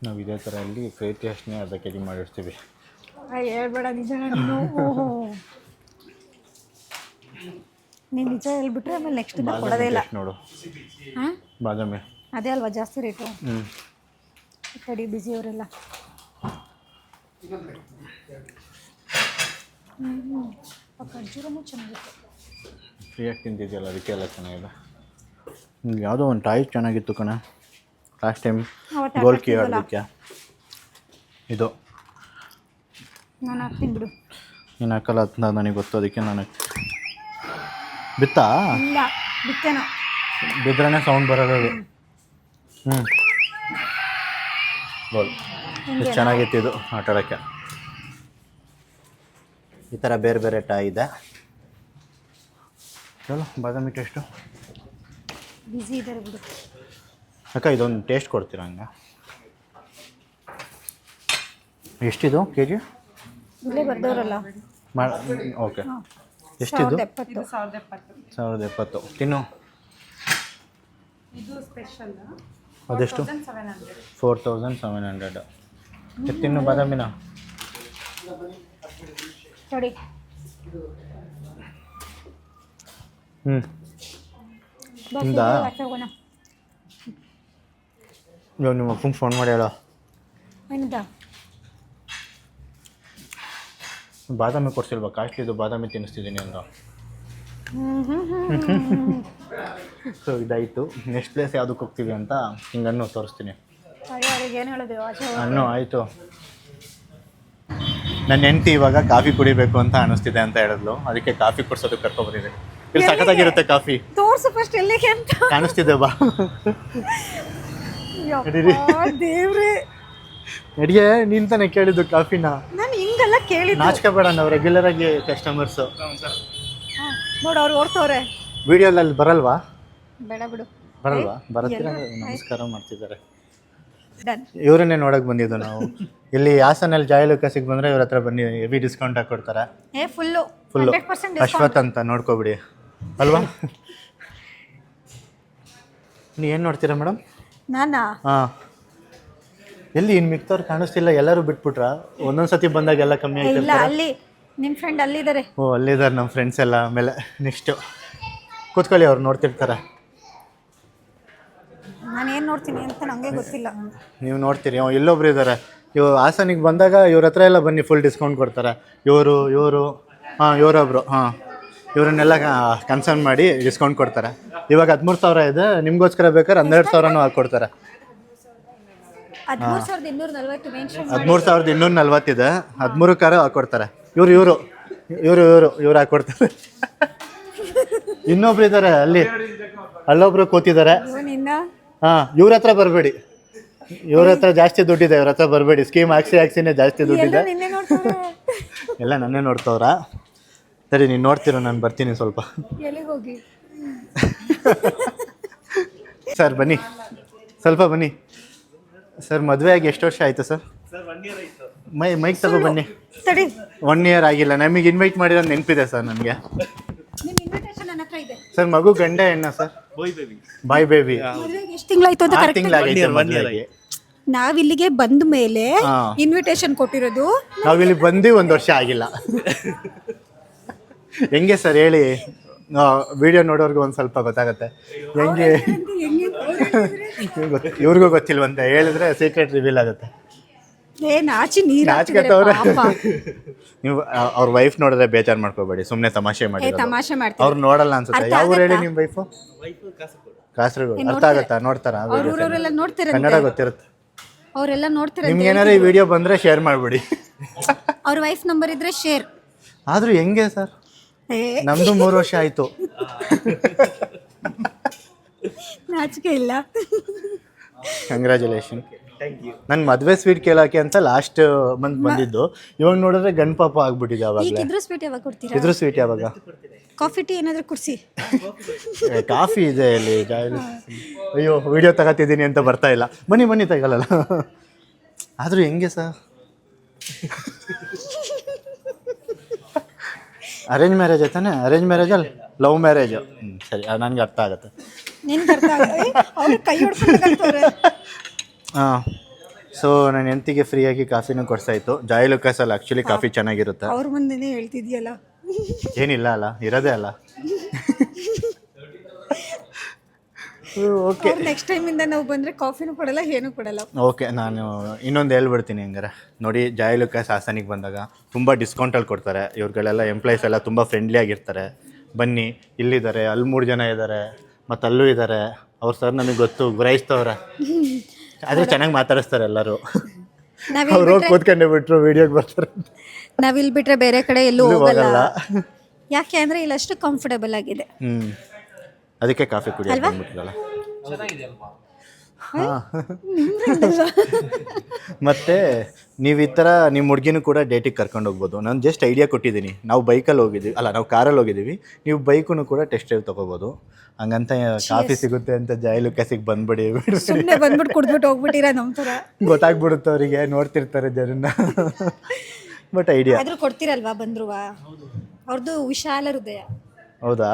ನಾವು ಇದೇ ಥರ ಇಲ್ಲಿ ಪ್ರೀತಿ ಅಷ್ಟೇ ಅರ್ಧ ಕೆಜಿ ಮಾಡಿರ್ತೀವಿ. ಹೇಳ್ಬೇಡ ನಿಜ. ನೀನು ನಿಜ ಹೇಳ್ಬಿಟ್ರೆ ಆಮೇಲೆ ನೆಕ್ಸ್ಟ್ ದಿನ ಕೊಡೋದೇ ಇಲ್ಲ ನೋಡು. ಹಾಂ, ಬಾದಾಮಿ ಅದೇ ಅಲ್ವಾ ಜಾಸ್ತಿ ರೇಟು. ಕಡಿ ಬಿಸಿ ಅವರೆಲ್ಲ. ಖರ್ಜೂರನೂ ಚೆನ್ನಾಗಿತ್ತು. ಫ್ರೀಯಾಗಿ ತಿಂತಿದ್ಯಲ್ಲ, ಅದಕ್ಕೆ ಎಲ್ಲ ಚೆನ್ನಾಗಿದೆ. ಯಾವುದೋ ಒಂದು ಟಾಯ್ ಚೆನ್ನಾಗಿತ್ತು ಕಣ ಲಾಸ್ಟ್ ಟೈಮ್. ಗೋಲ್ ಕೀ ಆಡೋದಕ್ಕೆ ಇದು ನಾನು ಹಾಕ್ತೀನಿ ಬಿಡು. ನೀನು ಹಾಕಲ್ಲ ಅಂತ ನನಗೆ ಗೊತ್ತು, ಅದಕ್ಕೆ ನಾನು ಬಿತ್ತಾ? ಇಲ್ಲ, ಬಿತ್ತೇನೋ. ಬಿದ್ರೇ ಸೌಂಡ್ ಬರೋದು. ಗೋಲ್. ಎಷ್ಟು ಚೆನ್ನಾಗಿತ್ತು ಇದು ಆಟ ಆಡೋಕ್ಕೆ. ಈ ಥರ ಬೇರೆ ಬೇರೆ ಟಾಯ್ ಇದೆ. ಚಲೋ, ಬಾದಾಮಿ ಟೇಸ್ಟು ಬಿಸಿ ಇದ್ದಾರೆ ಬಿಡು. ಅಕ್ಕ ಇದೊಂದು ಟೇಸ್ಟ್ ಕೊಡ್ತೀರಾ ಹಂಗೆ? ಎಷ್ಟಿದು ಕೆ ಜಿ? ಇಲ್ಲೇ ಬರ್ದವ್ರಲ್ಲ. ಓಕೆ. ಎಷ್ಟಿದು? 70. 1070. ತಿನ್ನು. ಅದೆಷ್ಟು? 4700. ತಿನ್ನು ಬಾದಾಮಿನ. ನೋಡಿ. ಇಂದ ಇವಾಗ ನಿಮ್ಮ ಅಪ್ಪಂಗೆ ಫೋನ್ ಮಾಡಿ ಹೇಳೋ. ಏನಂತ? ಬಾದಾಮಿ ಕೊಡ್ಸಿಲ್ವಾ? ಕಾಸ್ಟ್ಲಿದು ಬಾದಾಮಿ ತಿನ್ನಿಸ್ತಿದ್ದೀನಿ ಅಂತ. ಸೊ ಇದಾಯಿತು. ನೆಕ್ಸ್ಟ್ ಪ್ಲೇಸ್ ಯಾವುದಕ್ಕೆ ಹೋಗ್ತೀವಿ ಅಂತ ಹಿಂಗನ್ನು ತೋರಿಸ್ತೀನಿ. ಏನು ಹೇಳಿದೆ? ಹಣ್ಣು ಆಯಿತು. ನನ್ನ ಹೆಂಡತಿ ಇವಾಗ ಕಾಫಿ ಕುಡಿಬೇಕು ಅಂತ ಅನ್ನಿಸ್ತಿದೆ ಅಂತ ಹೇಳಿದ್ಲು, ಅದಕ್ಕೆ ಕಾಫಿ ಕುಡ್ಸೋದಕ್ಕೆ ಕರ್ಕೊಬಂದಿದ್ದೀನಿ. ಇಲ್ಲಿ ಸಖತ್ತಾಗಿರುತ್ತೆ ಕಾಫಿ. ತೋರ್ಸು ಫಸ್ಟ್ ಎಲ್ಲಿಗೆ ಅಂತ. ಕಾಣಿಸ್ತಿದೆ ಬಾ. ಯಪ್ಪಾ ದೇವ್ರೆ, ನಡಿಗೆ ನೀನ್ ತಾನೇ ಕೇಳಿದ್ದು ಕಾಫಿನ. ನಾನು ಹಿಂಗೆಲ್ಲ ಕೇಳಿದ್ದು. ನಾಚ್ಕೋಬೇಡ, ನಾವು ರೆಗ್ಯುಲರ್ ಆಗಿ ಕಸ್ಟಮರ್ಸು. ನೋಡು ಅವ್ರು ಓಡ್ತವ್ರೆ. ವಿಡಿಯೋದಲ್ಲಿ ಬರಲ್ವಾ? ಬೇಡ ಬಿಡು. ಬರಲ್ವಾ? ಬರತ್ತೀರ? ನಮಸ್ಕಾರ ಮಾಡ್ತಿದ್ದಾರೆ. ಡನ್. ಇವರನ್ನೇ ನೋಡಕ್ ಬಂದಿದ್ದು ನಾವು. ಇಲ್ಲಿ ಹಾಸನಲ್ಲಿ ಜಾಯ್ ಲುಕಾಸಿಗೆ ಬಂದ್ರೆ ಇವ್ರ ಹತ್ರ ಬನ್ನಿ, ಹೆವಿ ಡಿಸ್ಕೌಂಟ್ ಹಾಕೊಡ್ತಾರೆ. ಫುಲ್ಲು 100% ಅಶ್ವಥ್ ಅಂತ ನೋಡ್ಕೊಬಿಡಿ ಅಲ್ವಾ? ನೀ ಏನು ನೋಡ್ತೀರಾ ಮೇಡಮ್? ನಾನಾ? ಹಾಂ. ಎಲ್ಲಿ ಇನ್ನು ಮಿಕ್ತವ್ರು ಕಾಣಿಸ್ತಿಲ್ಲ, ಎಲ್ಲರೂ ಬಿಟ್ಬಿಟ್ರ? ಒಂದೊಂದು ಸತಿ ಬಂದಾಗ ಎಲ್ಲ ಕಮ್ಮಿ ಇಲ್ಲ, ಆಗ್ತಿರ್ತಾರೆ. ಅಲ್ಲಿ ನಿಮ್ಮ ಫ್ರೆಂಡ್ ಅಲ್ಲಿದ್ದಾರೆ. ಓ, ಅಲ್ಲಿದ್ದಾರೆ ನಮ್ಮ ಫ್ರೆಂಡ್ಸ್ ಎಲ್ಲ. ಆಮೇಲೆ ನೆಕ್ಸ್ಟು ಕೂತ್ಕೊಳ್ಳಿ, ಅವ್ರು ನೋಡ್ತಿರ್ತಾರೆ. ನಾನು ಏನು ನೋಡ್ತೀನಿ ಅಂತ ನನಗೆ ಗೊತ್ತಿಲ್ಲ. ನೀವು ನೋಡ್ತೀರಿ. ಇಲ್ಲೊಬ್ರು ಇದ್ದಾರೆ, ಇವು ಹಾಸನಿಗೆ ಬಂದಾಗ ಇವ್ರ ಹತ್ರ ಎಲ್ಲ ಬನ್ನಿ, ಫುಲ್ ಡಿಸ್ಕೌಂಟ್ ಕೊಡ್ತಾರೆ. ಇವರು ಹಾಂ, ಇವರೊಬ್ರು. ಹಾಂ, ಇವರನ್ನೆಲ್ಲ ಕನ್ಸರ್ನ್ ಮಾಡಿ ಡಿಸ್ಕೌಂಟ್ ಕೊಡ್ತಾರೆ. ಇವಾಗ 13,000 ಇದೆ, ನಿಮ್ಗೋಸ್ಕರ ಬೇಕಾದ್ರೆ 12,000 ಹಾಕ್ಕೊಡ್ತಾರೆ. 13,240 ಮೆನ್ಷನ್. 13,240 ಇದೆ, 13,000 ಹಾಕ್ಕೊಡ್ತಾರೆ. ಇವ್ರು ಹಾಕ್ಕೊಡ್ತಾರೆ. ಇನ್ನೊಬ್ರು ಇದ್ದಾರೆ ಅಲ್ಲಿ, ಅಲ್ಲೊಬ್ರು ಕೂತಿದ್ದಾರೆ. ಹಾಂ, ಇವ್ರ ಹತ್ರ ಬರಬೇಡಿ, ಇವ್ರ ಹತ್ರ ಜಾಸ್ತಿ ದುಡ್ಡಿದೆ, ಇವ್ರ ಹತ್ರ ಬರಬೇಡಿ. ಸ್ಕೀಮ್ ಹಾಕ್ಸಿನೇ ಜಾಸ್ತಿ ದುಡ್ಡಿದೆ. ಎಲ್ಲ ನನ್ನೇ ನೋಡ್ತವ್ರ. ಸರಿ, ನೀನು ನೋಡ್ತೀರ, ನಾನು ಬರ್ತೀನಿ ಸ್ವಲ್ಪ. ಎಲ್ಲಿಗೆ ಹೋಗಿ? ಸರ್ ಬನ್ನಿ, ಸ್ವಲ್ಪ ಬನ್ನಿ. ಸರ್ ಮದುವೆ ಆಗಿ ಎಷ್ಟು ವರ್ಷ ಆಯಿತು ಸರ್? ಮೈಕ್ ತಗೋ ಬನ್ನಿ. 1 year ಆಗಿಲ್ಲ. ನಮಗೆ ಇನ್ವೈಟ್ ಮಾಡಿರೋದು ನೆನಪಿದೆ ಸರ್ ನನಗೆ. ಸರ್ ಮಗು ಗಂಡ ಹೆಣ್ಣ ಸರ್? ಬಾಯ್ ಬೇಬಿ. ಎಷ್ಟು ತಿಂಗಳಾಯ್ತು ಅಂತ? 6 ತಿಂಗಳಾಗಿ. ನಾವಿಲ್ಲಿಗೆ ಬಂದ ಮೇಲೆ ಇನ್ವಿಟೇಷನ್ ಕೊಟ್ಟಿರೋದು. ನಾವಿಲ್ಲಿ ಬಂದು 1 ವರ್ಷ ಆಗಿಲ್ಲ. ಹೆಂಗೆ ಸರ್ ಹೇಳಿ, ವಿಡಿಯೋ ನೋಡೋರ್ಗು ಒಂದು ಸ್ವಲ್ಪ ಗೊತ್ತಾಗತ್ತೆ. ಹೆಂಗೆ ಇವ್ರಿಗೂ ಗೊತ್ತಿಲ್ವಂತ ಹೇಳಿದ್ರೆ ಸೀಕ್ರೆಟ್ ರಿವೀಲ್ ಆಗುತ್ತೆ. ನಾಚ್ಕತ್ತವ್ರೆ. ನೀವು ಅವ್ರ ವೈಫ್ ನೋಡಿದ್ರೆ ಬೇಜಾರು ಮಾಡ್ಕೋಬೇಡಿ, ಸುಮ್ಮನೆ ತಮಾಷೆ ಮಾಡಿ. ಅವ್ರು ನೋಡಲ್ಲ ಅನ್ಸುತ್ತೆ. ಯಾವ ಊರು ಹೇಳಿ ನಿಮ್ಮ ವೈಫು? ಕಾಸರಗೋಡು. ಅರ್ಥ ಆಗತ್ತಾ? ನೋಡ್ತಾರಾ? ಕನ್ನಡ ಗೊತ್ತಿರುತ್ತೆ ಅವರೆಲ್ಲ ನೋಡ್ತಾರೆ. ನಿಮ್ಗೆ ಏನಾರು ಈ ವಿಡಿಯೋ ಬಂದ್ರೆ ಶೇರ್ ಮಾಡ್ಬಿಡಿ. ಅವ್ರ ವೈಫ್ ನಂಬರ್ ಇದ್ರೆ ಶೇರ್. ಆದ್ರೂ ಹೆಂಗೆ ಸರ್, ನಮ್ದು 3 ವರ್ಷ ಆಯ್ತು. ನಾಚಿಕೆ ಇಲ್ಲ. ಕಂಗ್ರ್ಯಾಚುಲೇಷನ್. ನನ್ನ ಮದುವೆ ಸ್ವೀಟ್ ಕೇಳೋಕೆ ಅಂತ ಲಾಸ್ಟ್ ಮಂತ್ ಬಂದಿದ್ದು. ಇವಾಗ ನೋಡಿದ್ರೆ ಗಣಪಾಪ ಆಗ್ಬಿಟ್ಟಿದೆ. ಅವಾಗಲೇ ಇದ್ರ ಸ್ವೀಟ್ ಯಾವಾಗ ಕೊಡ್ತೀರಾ? ಇದ್ರ ಸ್ವೀಟ್ ಯಾವಾಗ? ಕಾಫಿ ಟೀ ಏನಾದರೂ ಕುಡಿಸಿ. ಕಾಫಿ ಇದೆ ಇಲ್ಲಿ. ಅಯ್ಯೋ, ವಿಡಿಯೋ ತಗೋತಿದ್ದೀನಿ ಅಂತ ಬರ್ತಾ ಇಲ್ಲ. ಬನ್ನಿ ತಗೊಳ್ಳಲ್ಲ. ಆದರೂ ಹೆಂಗೆ ಸರ್? ಅರೇಂಜ್ ಮ್ಯಾರೇಜ್ ತಾನೆ? ಅರೇಂಜ್ ಮ್ಯಾರೇಜಲ್ಲಿ ಲವ್ ಮ್ಯಾರೇಜು. ಸರಿ, ನನಗೆ ಅರ್ಥ ಆಗುತ್ತೆ. ಹಾಂ. ಸೊ ನನ್ನ ಹೆಂಡತಿಗೆ ಫ್ರೀಯಾಗಿ ಕಾಫಿನೂ ಕೊಡ್ಸಾಯಿತು. ಜಾಯ್ ಲುಕಾಸಲ್ಲಿ ಆ್ಯಕ್ಚುಲಿ ಕಾಫಿ ಚೆನ್ನಾಗಿರುತ್ತೆ. ಅವ್ರ ಮುಂದೆನೇ ಹೇಳ್ತಿದ್ಯಲ್ಲ. ಏನಿಲ್ಲ ಅಲ್ಲ, ಇರೋದೇ ಅಲ್ಲ. ಓಕೆ, ನೆಕ್ಸ್ಟ್ ಟೈಮಿಂದ ನಾವು ಬಂದರೆ ಕಾಫಿನೂ ಕೊಡಲ್ಲ, ಏನೂ ಕೊಡಲ್ಲ. ಓಕೆ, ನಾನು ಇನ್ನೊಂದು ಹೇಳ್ಬಿಡ್ತೀನಿ ಹಂಗಾರೆ. ನೋಡಿ, ಜಾಯ್ ಲುಕಾಸ್ ಹಾಸನಿಗೆ ಬಂದಾಗ ತುಂಬ ಡಿಸ್ಕೌಂಟಲ್ಲಿ ಕೊಡ್ತಾರೆ. ಇವ್ರುಗಳೆಲ್ಲ ಎಂಪ್ಲಾಯೀಸ್ ಎಲ್ಲ ತುಂಬ ಫ್ರೆಂಡ್ಲಿ ಆಗಿರ್ತಾರೆ. ಬನ್ನಿ, ಇಲ್ಲಿದ್ದಾರೆ, ಅಲ್ಲಿ 3 ಜನ ಇದ್ದಾರೆ, ಮತ್ತು ಅಲ್ಲೂ ಇದ್ದಾರೆ. ಅವ್ರು ಸರ್ ನಮಗೆ ಗೊತ್ತು, ಗುರಾಯಿಸ್ತವ್ರೆ. ಆದರೆ ಚೆನ್ನಾಗಿ ಮಾತಾಡಿಸ್ತಾರೆ ಎಲ್ಲರೂ. ಅವ್ರು ಹೋಗಿ ಕೂತ್ಕೊಂಡೆ ಬಿಟ್ರು ವಿಡಿಯೋಗೆ ಬರ್ತಾರೆ. ನಾವಿಲ್ಲಿ ಬಿಟ್ಟರೆ ಬೇರೆ ಕಡೆ ಎಲ್ಲೂ ಹೋಗಲ್ಲ. ಯಾಕೆ ಅಂದರೆ ಇಲ್ಲಷ್ಟು ಕಂಫರ್ಟಬಲ್ ಆಗಿದೆ. ಅದಕ್ಕೆ ಕಾಫಿ ಕುಡಿಯೋದು ಬಂದ್ಬಿಟ್ಟಿರಲ್ಲ. ಮತ್ತು ನೀವು ಈ ಥರ ನಿಮ್ಮ ಹುಡುಗಿನೂ ಕೂಡ ಡೇಟಿಗೆ ಕರ್ಕೊಂಡು ಹೋಗ್ಬೋದು. ನಾನು ಜಸ್ಟ್ ಐಡಿಯಾ ಕೊಟ್ಟಿದ್ದೀನಿ. ನಾವು ಬೈಕಲ್ಲಿ ಹೋಗಿದ್ದೀವಿ, ಅಲ್ಲ ನಾವು ಕಾರಲ್ಲಿ ಹೋಗಿದ್ದೀವಿ. ನೀವು ಬೈಕೂ ಕೂಡ ಟೆಸ್ಟ್ ಡ್ರೈವ್ ತೊಗೋಬೋದು. ಹಂಗಂತ ಕಾಫಿ ಸಿಗುತ್ತೆ ಅಂತ ಜಾಯ್ ಲುಕಾಸಿಗೆ ಬಂದ್ಬಿಡಿ. ಸುಮ್ಮನೆ ಬಂದ್ಬಿಟ್ಟು ಕುಡಿದ್ಬಿಟ್ಟು ಹೋಗ್ಬಿಟ್ಟಿರ ನಮ್ಮ ಥರ ಗೊತ್ತಾಗ್ಬಿಡುತ್ತೆ ಅವರಿಗೆ, ನೋಡ್ತಿರ್ತಾರೆ ಜನನ್ನ. ಬಟ್ ಐಡಿಯಾ ಆದರೂ ಕೊಡ್ತೀರಲ್ವಾ ಬಂದ್ರು? ಅವ್ರದ್ದು ವಿಶಾಲ ಹೃದಯ. ಹೌದಾ?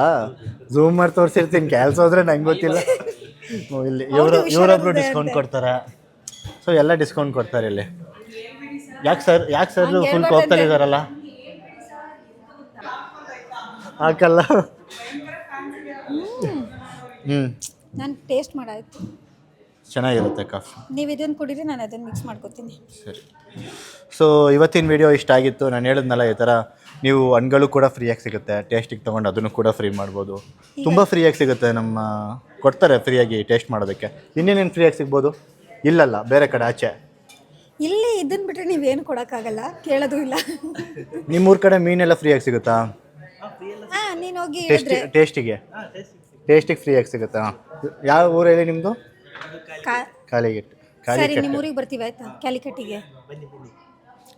ಝೂಮ್ ಮಾಡಿ ತೋರಿಸಿರ್ತೀನಿ, ಕ್ಯಾಲ್ಸ್ ಹೋದ್ರೆ ನಂಗೆ ಗೊತ್ತಿಲ್ಲ. ಇಲ್ಲಿ ಇವರೊಬ್ರು ಡಿಸ್ಕೌಂಟ್ ಕೊಡ್ತಾರೆ. ಸೊ ಎಲ್ಲ ಡಿಸ್ಕೌಂಟ್ ಕೊಡ್ತಾರೆ ಇಲ್ಲಿ. ಯಾಕೆ ಸರ್ ಫುಲ್ ಕೋಪ್ತಲ್ಲಿದ್ದಾರಲ್ಲ? ಹಾಕಲ್ಲ. ನಾನು ಟೇಸ್ಟ್ ಮಾಡಾಯ್ತು, ಚೆನ್ನಾಗಿರುತ್ತೆ ಕಾಫಿ. ನೀವು ಇದನ್ನು ಕುಡೀರಿ, ನಾನು ಅದನ್ನು ಮಿಕ್ಸ್ ಮಾಡ್ಕೊತೀನಿ. ಸರಿ. ಸೊ ಇವತ್ತಿನ ವಿಡಿಯೋ ಇಷ್ಟ ಆಗಿತ್ತು. ನಾನು ಹೇಳಿದ್ನಲ್ಲ, ಈ ಥರ ನೀವು ಹಣ್ಗಳು ಕೂಡ ಫ್ರೀಯಾಗಿ ಸಿಗುತ್ತೆ. ಟೇಸ್ಟಿಗೆ ತೊಗೊಂಡು ಅದನ್ನು ಕೂಡ ಫ್ರೀ ಮಾಡ್ಬೋದು. ತುಂಬ ಫ್ರೀಯಾಗಿ ಸಿಗುತ್ತೆ. ನಮ್ಮ ಕೊಡ್ತಾರೆ ಫ್ರೀಯಾಗಿ ಟೇಸ್ಟ್ ಮಾಡೋದಕ್ಕೆ. ಇನ್ನೇನೇನು ಫ್ರೀಯಾಗಿ ಸಿಗ್ಬೋದು? ಇಲ್ಲಲ್ಲ, ಬೇರೆ ಕಡೆ ಆಚೆ. ಇಲ್ಲಿ ಇದನ್ನು ಬಿಟ್ಟರೆ ನೀವೇನು ಕೊಡೋಕ್ಕಾಗಲ್ಲ, ಕೇಳೋದು ಇಲ್ಲ. ನಿಮ್ಮೂರ ಕಡೆ ಮೀನೆಲ್ಲ ಫ್ರೀಯಾಗಿ ಸಿಗುತ್ತಾ? ನೀನು ಹೋಗಿ ಹೇಳಿದ್ರೆ ಟೇಸ್ಟಿಗೆ ಫ್ರೀಯಾಗಿ ಸಿಗುತ್ತಾ? ಯಾವ ಊರಲ್ಲಿ ನಿಮ್ಮದು? ಕಾಲಿಗೆಟ್ಟು. ಸರಿ ನಿಮ್ಮ ಊರಿಗೆ ಬರ್ತೀವಿ ಆಯ್ತಾ ಕ್ಯಾಲಿಕಟ್ಟಿಗೆ.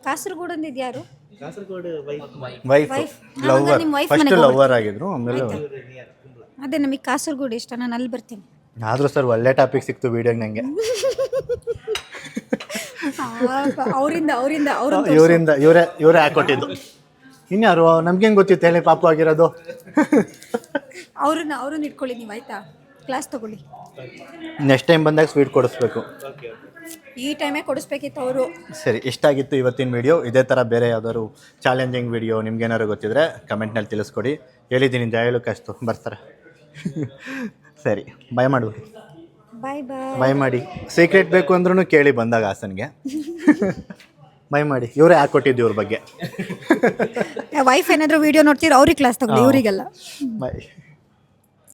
ಕಾಸರಗೋಡು ಅಂದಿದ್ದು ಯಾರು? ವೈಫ್ ಲವರ್, ನಿಮ್ಮ ವೈಫ್ ಫಸ್ಟ್ ಲವರ್ ಆಗಿದ್ರು, ಆಮೇಲೆ ಅದೇ ನಮಗೆ ಕಾಸರಗೋಡು ಇಷ್ಟ, ನಾನು ಅಲ್ಲಿ ಬರ್ತೀನಿ. ಆದರೂ ಸರ್ ಒಳ್ಳೆ ಟಾಪಿಕ್ ಸಿಕ್ತು ವಿಡಿಯೋಗೆ ನನಗೆ. ಅವರಿಂದ ಇವರೇ ಹಾಕೊಟ್ಟಿದ್ದು. ಇನ್ಯಾರು ನಮ್ಗೆ ಹೆಂಗೆ ಗೊತ್ತಿತ್ತು ಹೇಳಿ ಪಾಪು ಆಗಿರೋದು? ಅವ್ರನ್ನ ಇಟ್ಕೊಳ್ಳಿ ನೀವು ಆಯ್ತಾ, ಕ್ಲಾಸ್ ತಗೊಳ್ಳಿ. ನೆಕ್ಸ್ಟ್ ಟೈಮ್ ಬಂದಾಗ ಸ್ವೀಟ್ ಕೊಡಿಸ್ಬೇಕು. ಈ ಟೈಮೇ ಕೊಡಿಸ್ಬೇಕಿತ್ತು ಅವರು. ಸರಿ, ಇಷ್ಟಾಗಿತ್ತು ಇವತ್ತಿನ ವಿಡಿಯೋ. ಇದೇ ಥರ ಬೇರೆ ಯಾವ್ದಾದ್ರು ಚಾಲೆಂಜಿಂಗ್ ವಿಡಿಯೋ ನಿಮ್ಗೇನಾದ್ರು ಗೊತ್ತಿದ್ರೆ ಕಮೆಂಟ್ನಲ್ಲಿ ತಿಳಿಸ್ಕೊಡಿ. ಹೇಳಿದ್ದೀನಿ ಜಯಲು ಕಷ್ಟು ಬರ್ತಾರೆ. ಸರಿ, ಬಾಯ್ ಮಾಡು. ಬಾಯ್ ಮಾಡಿ. ಸೀಕ್ರೆಟ್ ಬೇಕು ಅಂದ್ರೂ ಕೇಳಿ ಬಂದಾಗ ಹಾಸನ್ಗೆ. ಬಾಯ್ ಮಾಡಿ. ಇವರೇ ಹಾಕೊಟ್ಟಿದ್ದು ಇವ್ರ ಬಗ್ಗೆ. ವೈಫ್ ಏನಾದರೂ ವಿಡಿಯೋ ನೋಡ್ತೀರಾ ಅವ್ರಿಗೆ ಕ್ಲಾಸ್ ತಗೊಳ್ಳಿ, ಇವರಿಗೆಲ್ಲ ಬಾಯ್.